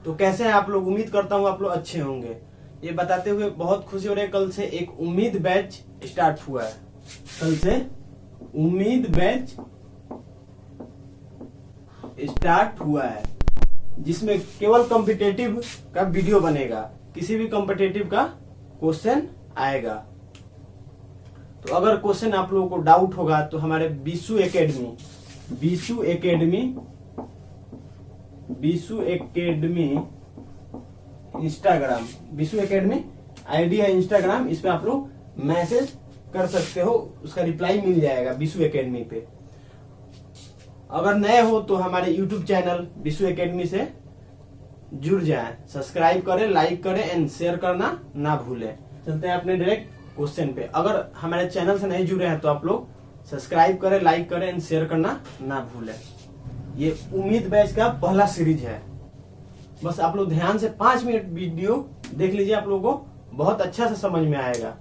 तो कैसे हैं आप लोग? उम्मीद करता हूँ आप लोग अच्छे होंगे। ये बताते हुए बहुत खुशी हो रही है, कल से एक उम्मीद बैच स्टार्ट हुआ है। कल से उम्मीद बैच स्टार्ट हुआ है, जिसमें केवल कॉम्पिटिटिव का वीडियो बनेगा, किसी भी कॉम्पिटिटिव का क्वेश्चन आएगा। तो अगर क्वेश्चन आप लोगों को डाउट होगा तो हमारे Bisu academy Instagram, Bisu academy ID है इंस्टाग्राम, इस पे आप लोग मैसेज कर सकते हो, उसका रिप्लाई मिल जाएगा बीसू एकेडमी पे। अगर नए हो तो हमारे यूट्यूब चैनल बीसू एकेडमी से जुड़ जाएं, सब्सक्राइब करें, लाइक करें एंड शेयर करना ना भूलें। चलते हैं अपने डायरेक्ट क्वेश्चन पे। अगर हमारे चैनल से नहीं जुड़े हैं तो आप लोग सब्सक्राइब करें, लाइक करें एंड शेयर करना ना भूलें। ये उम्मीद बैच का पहला सीरीज है। बस आप लोग ध्यान से 5 मिनट वीडियो देख लीजिए, आप लोगों को बहुत अच्छा से समझ में आएगा।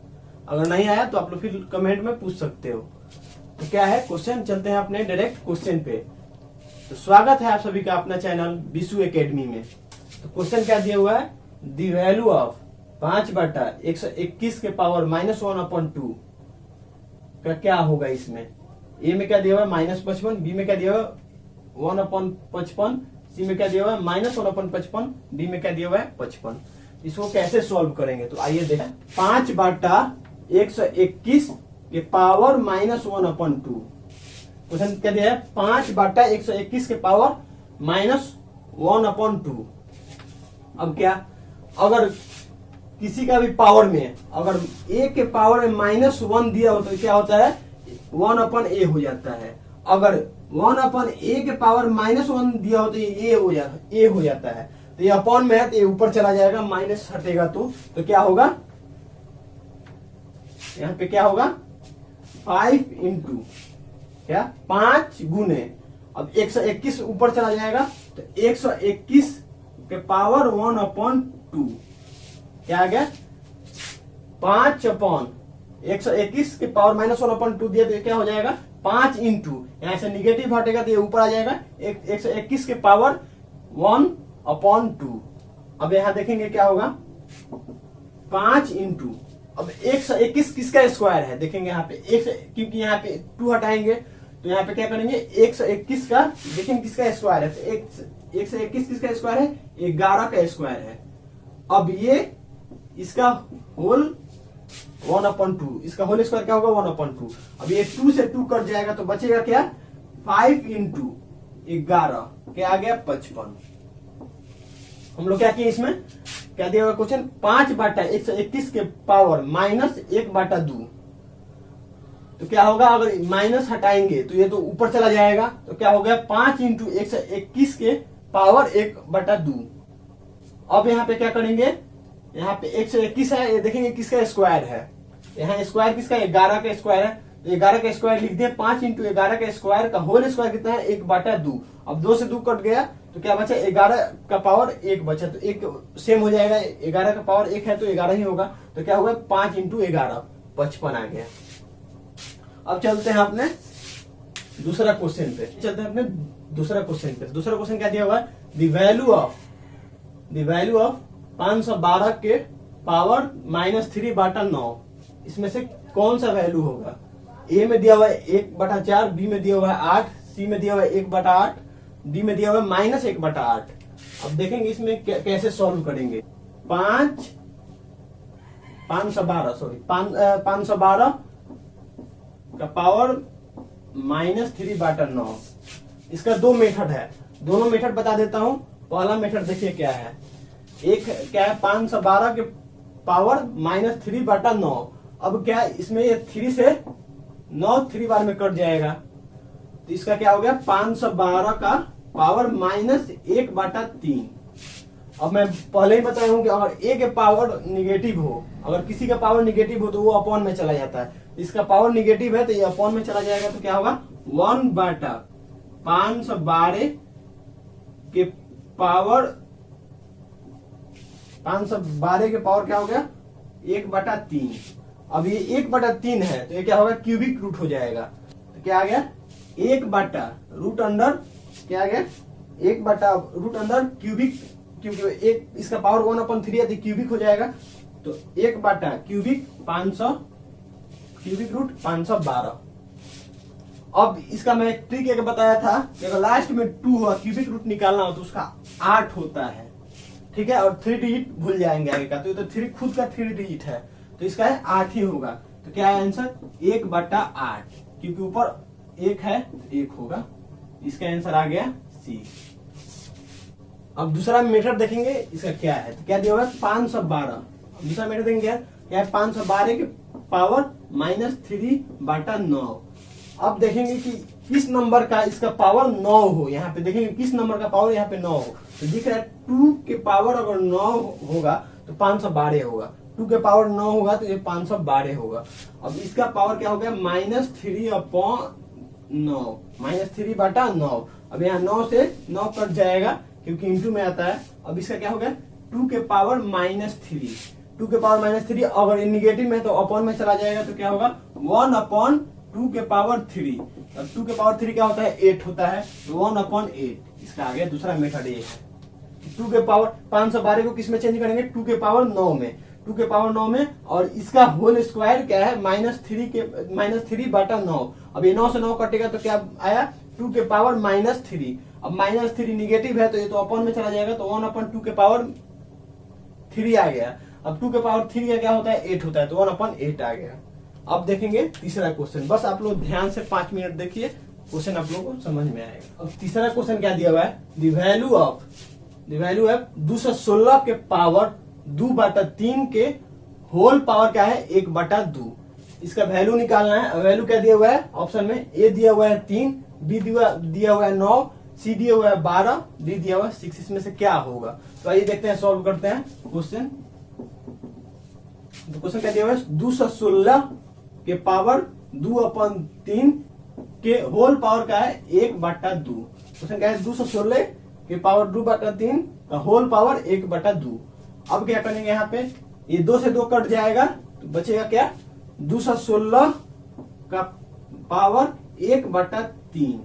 अगर नहीं आया तो आप लोग फिर कमेंट में पूछ सकते हो। तो क्या है क्वेश्चन, चलते हैं अपने डायरेक्ट क्वेश्चन पे। तो स्वागत है आप सभी का अपना चैनल बीसू एकेडमी में। तो क्वेश्चन क्या दिया हुआ है, द वैल्यू ऑफ 5/121 के पावर -1/2 का क्या होगा। इसमें ए में क्या दिया हुआ है -55, बी में क्या दिया हुआ है 1/55, सी में क्या दिया हुआ है -1/55, डी में क्या दिया हुआ है 55। इसको कैसे सॉल्व करेंगे तो आइए देखें। 5/121 के पावर -1/2 क्वेश्चन क्या दिया है, 5/121 के पावर -1/2। अब क्या, अगर किसी का भी पावर में अगर a के पावर में -1 दिया हो तो क्या होता है 1/a हो जाता है। अगर 1/a के पावर -1 दिया हो तो ये a हो जाता है। तो ये अपॉन में है तो ये ऊपर चला जाएगा, माइनस हटेगा तो क्या होगा, यहाँ पे क्या होगा 5 इंटू क्या 5 गुने, अब 121 ऊपर चला जाएगा तो 121 के पावर 1/2 क्या आ गया 5/121 के पावर -1/2 दिया तो क्या हो जाएगा 5 इंटू, यहाँ से निगेटिव हटेगा तो ये ऊपर आ जाएगा 121 के पावर 1/2। अब यहाँ देखेंगे क्या होगा 5 इंटू, अब 121 किसका स्क्वायर है देखेंगे यहाँ पे, क्योंकि यहाँ पे 2 हटाएंगे तो यहाँ पे क्या करेंगे 121 का, देखेंगे किसका स्क्वायर है, तो 121 किसका स्क्वायर है 11 का स्क्वायर है। अब ये इसका होल 1/2, इसका होल स्क्वायर क्या होगा 1/2। अब ये 2 से 2 कट जाएगा तो बचेगा क्या 5 इंटू 11 क्या आ गया 55। हम लोग क्या किए, इसमें क्या दिया हुआ क्वेश्चन 5/121 के पावर -1/2 तो क्या होगा, अगर माइनस हटाएंगे तो ये तो ऊपर चला जाएगा तो क्या हो गया 5 इंटू 121 के पावर 1/2। अब यहाँ पे क्या करेंगे, यहाँ पे 121 है, ये देखेंगे किसका स्क्वायर है, यहाँ स्क्वायर किसका 11 का स्क्वायर है, तो 11 का स्क्वायर लिख दिए, 5 इंटू 11 का स्क्वायर का होल स्क्वायर कितना है 1/2। अब 2 से 2 कट गया तो क्या बचा 11 का पावर 1 बचा, तो 1 सेम हो जाएगा, 11 का पावर 1 है तो 11 ही होगा, तो क्या होगा 5 इंटू 11 55 आ गया। अब चलते हैं अपने दूसरा क्वेश्चन पे, दूसरा क्वेश्चन क्या दिया हुआ है, द वैल्यू ऑफ 512 के पावर -3/9 इसमें से कौन सा वैल्यू होगा। ए में दिया हुआ है 1/4, बी में दिया हुआ है 8, सी में दिया हुआ है 1/8, डी में दिया हुआ है -1/8। अब देखेंगे इसमें कैसे सॉल्व करेंगे। 512 का पावर -3/9, इसका 2 मेथड है, दोनों मेथड बता देता हूं। पहला मेथड देखिए क्या है, एक क्या है 512 के पावर -3/9। अब क्या इसमें ये 3 से 9 3 बार में कट जाएगा तो इसका क्या हो गया 512 का पावर -1/3। अब मैं पहले ही बताया हूं कि अगर ए के पावर निगेटिव हो, अगर किसी का पावर निगेटिव हो तो वो अपॉन में चला जाता है, इसका पावर निगेटिव है तो ये अपॉन में चला जाएगा तो क्या होगा 1/512 के पावर 512 के पावर क्या हो गया 1/3। अब ये 1/3 है तो ये क्या होगा क्यूबिक रूट हो जाएगा, तो क्या आ गया 1/√अंडर क्या आ गया 1/√अंडर क्यूबिक क्योंकि एक इसका पावर 1/3 है तो क्यूबिक हो जाएगा, तो 1/क्यूबिक 500 क्यूबिक रूट 512। अब इसका मैं ट्रिक एक बताया था कि अगर लास्ट में 2 हुआ क्यूबिक रूट निकालना हो तो उसका 8 होता है, ठीक है, और 3 डिजिट भूल जाएंगे आगे का, तो ये तो 3 खुद का 3 डिजिट है तो इसका है 8 ही होगा। तो क्या है आंसर 1/8, क्योंकि ऊपर 1 है तो 1 होगा। इसका आंसर आ गया सी। अब दूसरा मेथड देखेंगे इसका क्या है, तो क्या दिया हुआ है 512। दूसरा मेथड देखेंगे क्या है 512 के पावर -3/9। अब देखेंगे कि किस नंबर का इसका पावर 9 हो, यहाँ पे देखेंगे किस नंबर का पावर यहाँ पे 9 हो, तो दिख रहा है 2 के पावर अगर 9 होगा तो 512 होगा, 2 के पावर 9 होगा तो ये 512 होगा। अब इसका पावर क्या हो गया -3/9। अब यहाँ 9 से 9 कट जाएगा क्योंकि इंटू में आता है। अब इसका क्या हो गया 2 के पावर -3, 2 के पावर -3 अगर निगेटिव में तो अपॉन में चला जाएगा तो क्या होगा 1/2 के पावर 3। अब 2 के पावर 3 क्या होता है 8 होता है, तो 1/8। इसका आ गया दूसरा मेथड ये है। 2 के पावर 512 को किस में चेंज करेंगे 2 के पावर 9 में, 2 के पावर 9 में, और इसका होल स्क्वायर क्या है -3/9। अब ये 9 से 9 कटेगा तो क्या आया 2 के पावर -3। अब -3 निगेटिव है तो ये तो अपॉन में चला जाएगा, तो 1/2 के पावर 3 आ गया। अब 2 के पावर 3 का क्या होता है 8 होता है, तो 1/8 आ गया। अब देखेंगे तीसरा क्वेश्चन, बस आप लोग ध्यान से 5 मिनट देखिए, क्वेश्चन आप लोगों को समझ में आएगा। अब तीसरा क्वेश्चन क्या दिया हुआ है, द वैल्यू ऑफ 216 के पावर 2/3 के होल पावर क्या है 1/2। इसका वैल्यू निकालना है। वैल्यू क्या दिया हुआ है ऑप्शन में, ए दिया हुआ है 3, बी दिया हुआ है 9, सी दिया हुआ है 12, डी दिया हुआ है 6। इसमें से क्या होगा, तो आइए देखते हैं, सॉल्व करते हैं क्वेश्चन। तो क्वेश्चन क्या दिया हुआ है 216 के पावर 2/3 के होल पावर का है 1/2। क्वेश्चन क्या है 216 के पावर 2/3 का होल पावर 1/2। अब क्या करेंगे यहाँ पे, ये 2 से 2 कट जाएगा तो बचेगा क्या 216 का पावर 1/3,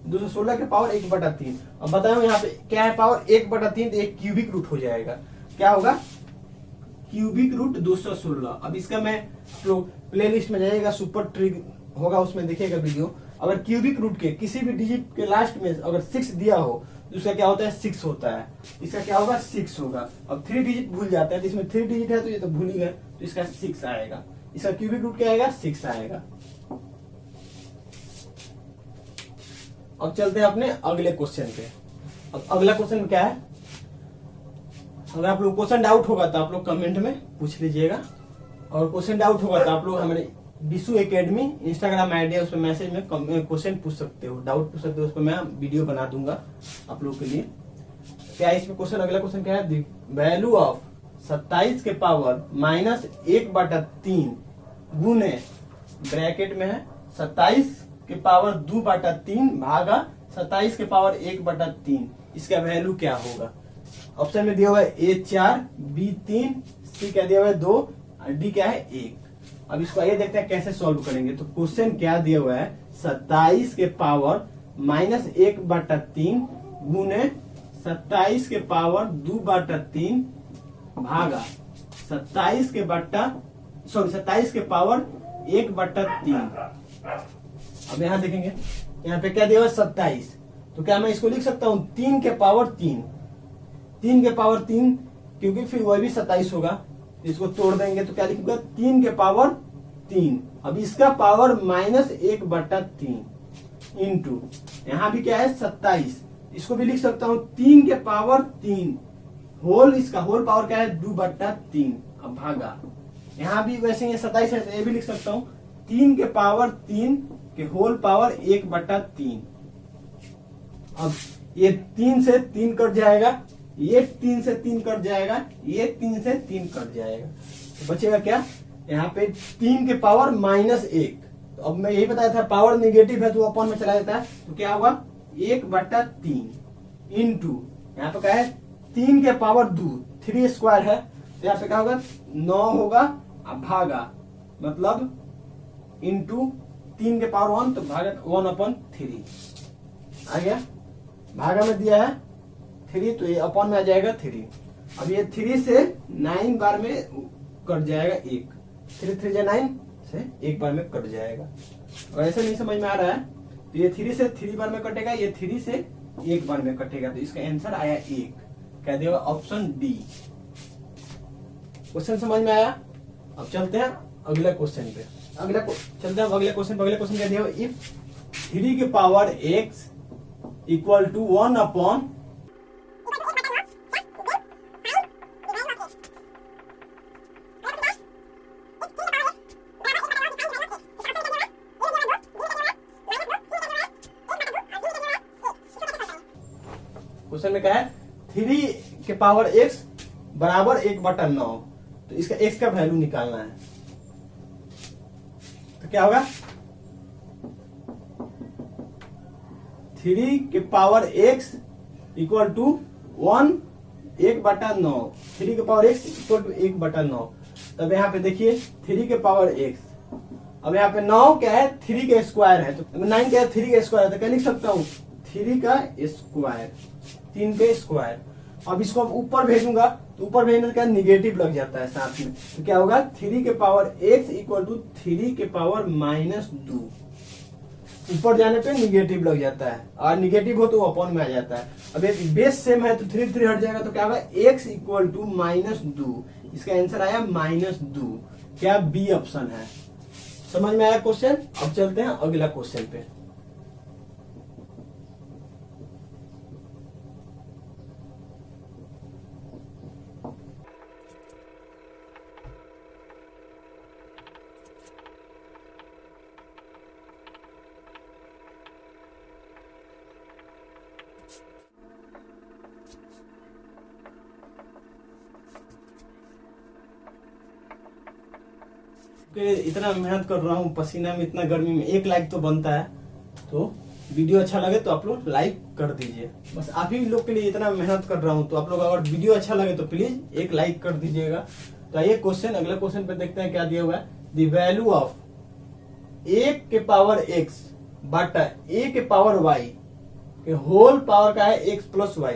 216 के पावर 1/3। अब बताओ यहाँ पे क्या है पावर 1/3, तो एक क्यूबिक रूट हो जाएगा। क्या होगा क्यूबिक रूट 216। अब इसका मैं प्ले लिस्ट में जाइएगा, सुपर ट्रिक होगा उसमें देखिएगा वीडियो। अगर क्यूबिक रूट के किसी भी डिजिट के लास्ट में अगर 6 दिया हो तो उसका क्या होता है 6 होता है। इसका क्या होगा 6 होगा। अब 3 डिजिट भूल जाता है, तो इसमें 3 डिजिट है तो ये तो भूल ही गए, तो इसका 6 आएगा। इसका क्यूबिक रूट क्या आएगा 6 आएगा। अब चलते हैं अपने अगले क्वेश्चन पे। अब अगला क्वेश्चन क्या है, अगर आप लोग क्वेश्चन डाउट होगा तो आप लोग कमेंट में पूछ लीजिएगा, और क्वेश्चन डाउट होगा तो आप लोग हमारे विशु एकेडमी इंस्टाग्राम आईडी है, उस पर मैसेज में क्वेश्चन पूछ सकते हो, डाउट पूछ सकते हो, उस पर मैं वीडियो बना दूंगा आप लोग के लिए। क्या इसमें क्वेश्चन, अगला क्वेश्चन क्या है, वैल्यू ऑफ 27 के पावर -1/3 गुने ब्रैकेट में है 27 के पावर 2/3 भागा 27 के पावर 1/3। इसका वैल्यू क्या होगा। ऑप्शन में दिया हुआ है ए 4, बी 3, सी क्या दिया हुआ है 2, और डी क्या है 1। अब इसको आइए देखते हैं कैसे सॉल्व करेंगे। तो क्वेश्चन क्या दिया हुआ है 27 के पावर -1/3 गुने 27 के पावर 2/3 भागा 27 के पावर 1/3। अब यहाँ देखेंगे, यहाँ पे क्या दिया हुआ है 27, तो क्या मैं इसको लिख सकता हूँ 3 के पावर 3, 3 के पावर 3, क्योंकि फिर वह भी 27 होगा। इसको तोड़ देंगे तो क्या लिखूंगा 3 के पावर 3। अब इसका पावर -1/3 इंटू यहाँ भी क्या है 27, इसको भी लिख सकता हूँ 3 के पावर 3 होल, इसका होल पावर क्या है 2/3। अब भागा यहाँ भी वैसे ये 27 है तो ये भी लिख सकता हूँ 3 के पावर 3 के होल पावर 1/3। अब ये 3 से 3 कट जाएगा, ये 3 से 3 कट जाएगा, ये 3 से 3 कट जाएगा, तो बचेगा क्या यहाँ पे 3 के पावर -1। तो अब मैं यही बताया था पावर निगेटिव है तो अपॉन में चला जाता है, तो क्या होगा 1/3 इंटू यहाँ पे क्या है 3 के पावर 2, 3 स्क्वायर है तो यहाँ पे क्या होगा 9 होगा। अब भागा मतलब इंटू 3 के पावर 1 तो भागा 1/3 आ गया। भागा में दिया है 3 तो ये अपॉन में आ जाएगा 3। अब ये 3 से 9 बार में कट जाएगा 1, 3 3 9 से 1 बार में कट जाएगा। और ऐसे नहीं समझ में आ रहा है तो ये 3 से 3 बार में कटेगा, ये 3 से 1 बार में कटेगा, तो इसका आंसर आया 1, कह देगा ऑप्शन डी। क्वेश्चन समझ में आया। अब चलते हैं अगले क्वेश्चन पे। चलते हैं अगले क्वेश्चन। अगले क्वेश्चन क्या दिया, इफ 3 के power x equal to 1 upon question में क्या है, 3 के पावर x बराबर 1/9, तो इसका x का वैल्यू निकालना है। तो क्या होगा, 3 के पावर x इक्वल टू 1/9, 3 के पावर x इक्वल टू 1/9। तब यहाँ पे देखिए 3 के पावर x, अब यहाँ पे 9 क्या है, 3 का स्क्वायर है, तो 9 क्या है, 3 का स्क्वायर है, तो क्या लिख सकता हूँ 3 का स्क्वायर, 3 का स्क्वायर। अब इसको ऊपर भेजूंगा तो ऊपर भेजने से क्या निगेटिव लग जाता है साथ में, तो क्या होगा 3 के पावर x इक्वल टू 3 के पावर -2। ऊपर जाने पे निगेटिव लग जाता है, और निगेटिव हो तो अपॉन में आ जाता है। अब एक बेस सेम है तो 3 3 हट जाएगा, तो क्या होगा x इक्वल टू -2। इसका आंसर आया -2, क्या बी ऑप्शन है। समझ में आया क्वेश्चन। अब चलते हैं अगला क्वेश्चन पे। इतना मेहनत कर रहा हूँ, पसीना में, इतना गर्मी में, 1 लाइक तो बनता है। तो वीडियो अच्छा लगे तो आप लोग लाइक कर दीजिए। बस आप ही लोग के लिए इतना मेहनत कर रहा हूँ, तो आप लोग अगर वीडियो अच्छा लगे तो प्लीज 1 लाइक कर दीजिएगा। तो आइए क्वेश्चन, अगले क्वेश्चन पे देखते हैं क्या दिया हुआ है। द वैल्यू ऑफ a के पावर x बटा a के पावर y के होल पावर का है x plus y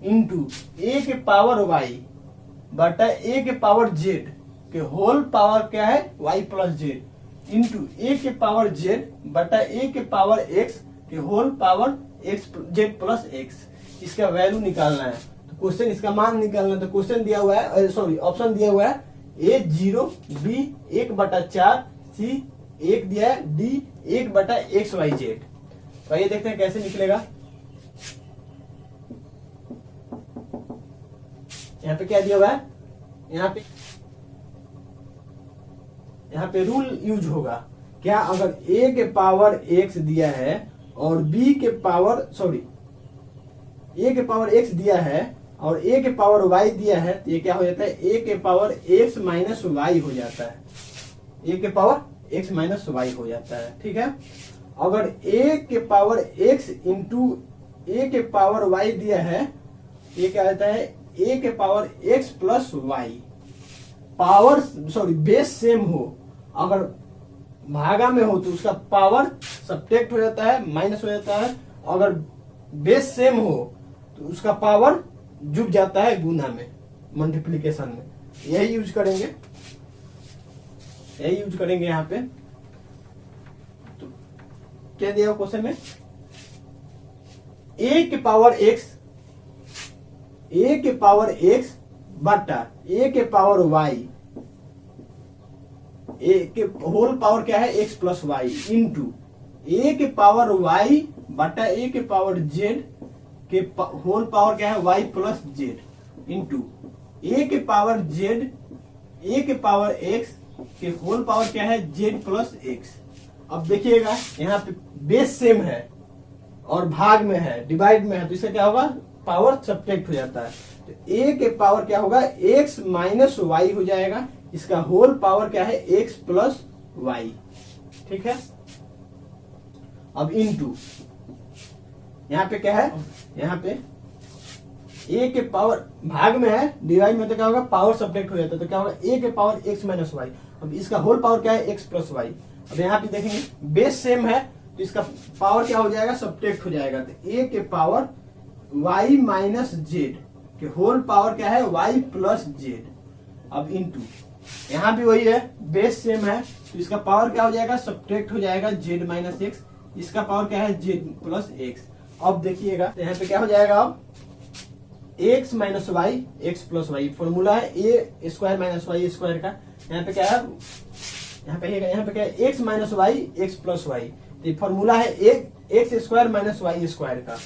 into a के पावर y बटा a के पावर z के होल पावर क्या है y plus z into a के पावर z बटा a के पावर x के whole power x z plus x। इसका वैल्यू निकालना है। तो क्वेश्चन इसका मान निकालना है। तो क्वेश्चन दिया हुआ है, सॉरी ऑप्शन दिया हुआ है a 0, b 1/4, c 1 दिया है, d 1/xyz। तो ये देखते हैं कैसे निकलेगा। यहाँ पे क्या दिया हुआ है, यहाँ पे रूल यूज होगा क्या, अगर a के पावर x दिया है और b के पावर a के पावर x दिया है और a के पावर y दिया है, तो ये क्या हो जाता है, a के पावर x माइनस y हो जाता है, a के पावर x माइनस y हो जाता है। ठीक है। अगर a के पावर x इंटू a के पावर y दिया है, ये क्या होता है, a के power x plus y। Power base same हो, अगर भागा में हो तो उसका पावर सब्ट्रैक्ट हो जाता है, माइनस हो जाता है। अगर बेस सेम हो तो उसका पावर जुड़ जाता है गुना में, मल्टीप्लिकेशन में। यही यूज करेंगे यहाँ पे। तो क्या दिया क्वेश्चन में, a के पावर x बटा a के पावर y, a के होल पावर क्या है x plus y into a के पावर y बटा a के पावर z के होल पावर क्या है y plus z into a के पावर z, a के पावर x के होल पावर क्या है z प्लस x। अब देखिएगा यहाँ पे बेस सेम है और भाग में है, डिवाइड में है, तो इसका क्या होगा, पावर सब्ट्रैक्ट हो जाता है। तो a के पावर क्या होगा, x माइनस y हो जाएगा, इसका होल पावर क्या है x प्लस y। ठीक है। अब इनटू यहाँ पे क्या है, यहाँ पे a के पावर भाग में है, डिवाइड में तो क्या होगा, पावर सब्ट्रैक्ट हो जाता है, तो क्या होगा a के पावर x माइनस y। अब इसका होल पावर क्या है x प्लस y। अब यहाँ पे देखेंगे बेस सेम है तो इसका पावर क्या हो जाएगा, सब्ट्रैक्ट हो जाएगा, तो a के पावर वाई माइनस जेड के होल पावर क्या है, वाई प्लस जेड। अब इंटू यहाँ भी वही है, बेस सेम है, तो इसका पावर क्या हो जाएगा, सब्ट्रैक्ट हो जाएगा जेड माइनस एक्स, इसका पावर क्या है जेड प्लस एक्स। अब देखिएगा तो यहाँ पे क्या हो जाएगा, अब x minus y x plus y, formula है a square minus y square का। यहाँ पे क्या है, यहाँ पे क्या है, x minus y x plus y, तो फॉर्मूला है x square minus y square का।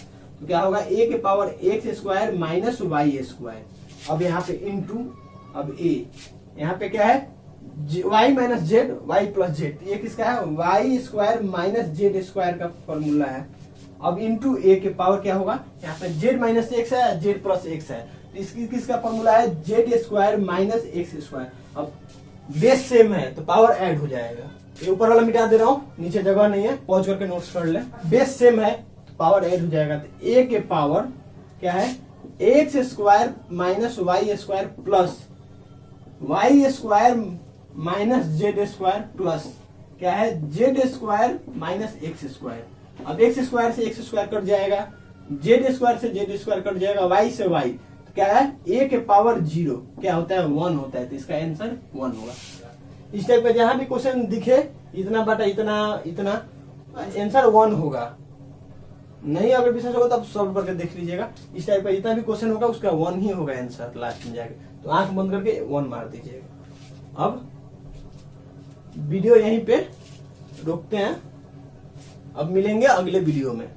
तो क्या होगा, ए के power x square minus y square. अब यहाँ पे इंटू, अब ए यहाँ पे क्या है, y minus z y plus z, ये किसका है, y square minus z square का फॉर्मूला है। अब इंटू ए के पावर क्या होगा, यहाँ पे जेड माइनस एक्स है, जेड प्लस एक्स है, तो इसकी किसका फॉर्मूला है, z square minus x square. अब बेस सेम है तो पावर ऐड हो जाएगा, ये ऊपर वाला मिटा दे रहा हूँ, नीचे जगह नहीं है, पॉज करके नोट्स कर ले। बेस सेम है तो पावर ऐड हो जाएगा, तो ए के पावर क्या है, x square minus y square plus y square minus z square plus क्या है, z square minus x square. अब एक्स स्क्वायर से एक्स स्क्वायर कट जाएगा, जेड स्क्वायर से जेड स्क्वायर कट जाएगा, वाई से वाई, तो क्या है, ए के पावर 0 क्या होता है, 1 होता है, तो इसका आंसर 1 होगा। इस टाइप का जहां भी क्वेश्चन दिखे, इतना बटा इतना इतना, आंसर 1 होगा। नहीं अगर विशेष होगा तब सॉल्व करके देख लीजिएगा। इस टाइप का जितना भी क्वेश्चन होगा उसका 1 ही होगा आंसर लास्ट में जाके, तो आंख बंद करके 1 मार दीजिएगा। अब वीडियो यहीं पे रोकते हैं, अब मिलेंगे अगले वीडियो में।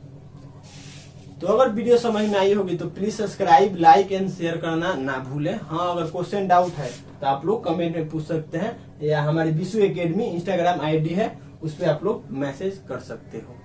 तो अगर वीडियो समझ में आई होगी तो please subscribe, like and share करना ना भूलें। हाँ अगर क्वेश्चन डाउट है तो आप लोग कमेंट में पूछ सकते हैं, या हमारी विशु एकेडमी इंस्टाग्राम आईडी है, उस पर आप लोग मैसेज कर सकते हो।